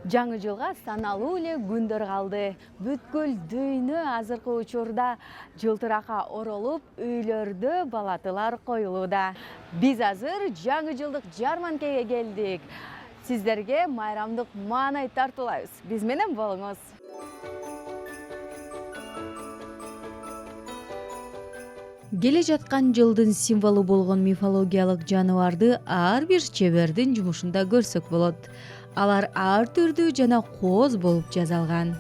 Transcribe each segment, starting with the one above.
Жаңы жылга саналуу эле күндөр калды. Бүткүл дүйнө азыркы учурда жылтыракка оролуп, үйлөрдө балатылар коюлууда. Биз азыр жаңы жылдык жарманкеге келдик. Сиздерге майрамдык маанай тартуулайбыз. Биз менен болуңуз. Келе жаткан жылдын символу болгон мифологиялык жаныбарды ар бир чебердин жумушунда көрсөк болот. Алар ар түрдүү жана кооз болуп жасалган.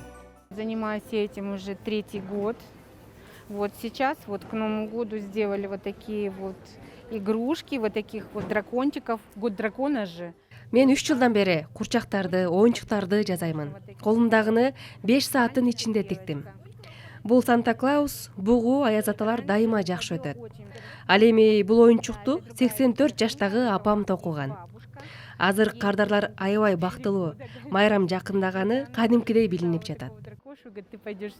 Занимаюсь этим уже 3-й год. Вот сейчас к Новому году сделали вот такие вот игрушки, вот таких вот дракончиков. Год дракона же. Мен 3 жылдан бери курчактарды, оюнчуктарды жасаймын. Колумдагыны 5 сааттын ичинде тиктим. Бул Санта-Клаус, бугу, аяз аталар дайыма жакшы өтөт. Ал эми бул оюнчукту 84 жаштагы апам токуган. Азыр кардарлар аябай бактылуу. Майрам жакындаганы кадимкидей билинип жатат. Ты пойдешь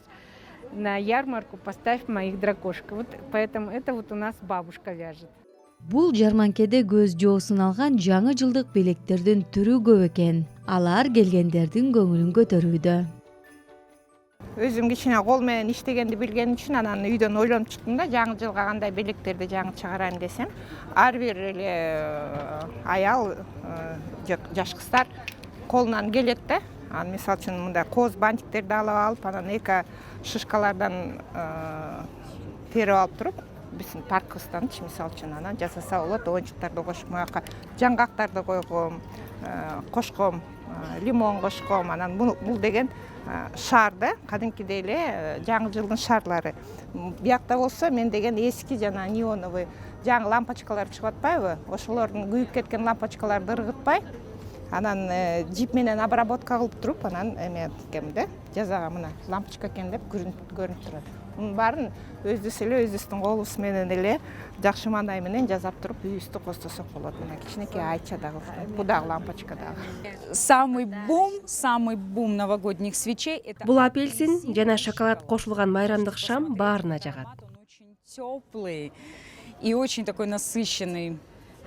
на ярмарку, поставь моих дракошек. Вот поэтому это вот у нас бабушка вяжет. Бул жарманкеде көз жоосун алган жаңы жылдык белектердин түрү көп экен. Алар келгендердин көңүлүн көтөрүүдө. Өзүм кичине кол менен иштегенди билген үчүн анан үйдөн ойлонуп чыктым да, жаңы жылга кандай белектерди жаңы чыгарайын десем, ар бир эле аял, жаш кыздар колунан келет да. Анан мисалы үчүн мындай кооз бантиктерди алып, анан эко шишкалардан терип алып туруп, биздин паркыбызданчы мисалы үчүн анан жасаса болот. Оюнчуктарды кошуп, маяка жаңгактарды койгом, кошком, лимон кошком. Анан бул деген шар да, кадимкидей эле жаңы жылдын шарлары. Биякта болсо мен деген эски жана неоновый жаңы лампочкалар чыгып атпайбы? Ошолордун күйүп кеткен лампочкаларды ыргытпай, анан жип менен обработка кылып туруп, анан эме экен да, жазага мына лампочка экен деп көрүнүп турат. Мунун баарын өзүбүздүн колубуз менен эле жакшы маанай менен жасап туруп үйүбүздү костосок болот. Мына кичинекей айча дагы, бул дагы лампочка дагы. Самый бум новогодних свечей это Бул апельсин жана шоколад кошулган майрамдык шам баарына жагат. Он очень теплый и очень такой насыщенный.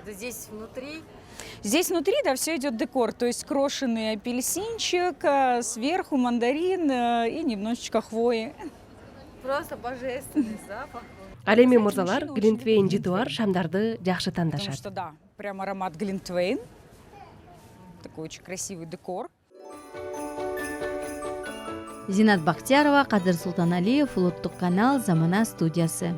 Здесь внутри, да, все идет декор, то есть крошенный апельсинчик, сверху мандарин и немножечко хвои. Просто божественный запах. Ал эми мырзалар глинтвейн жытыбар шамдарды жакшы Потому тандашат. что, да, прям аромат глинтвейн. Такой очень красивый декор. Зинат Бактиярова, Кадыр Султаналиев, Улуттук канал, Замана студиясы.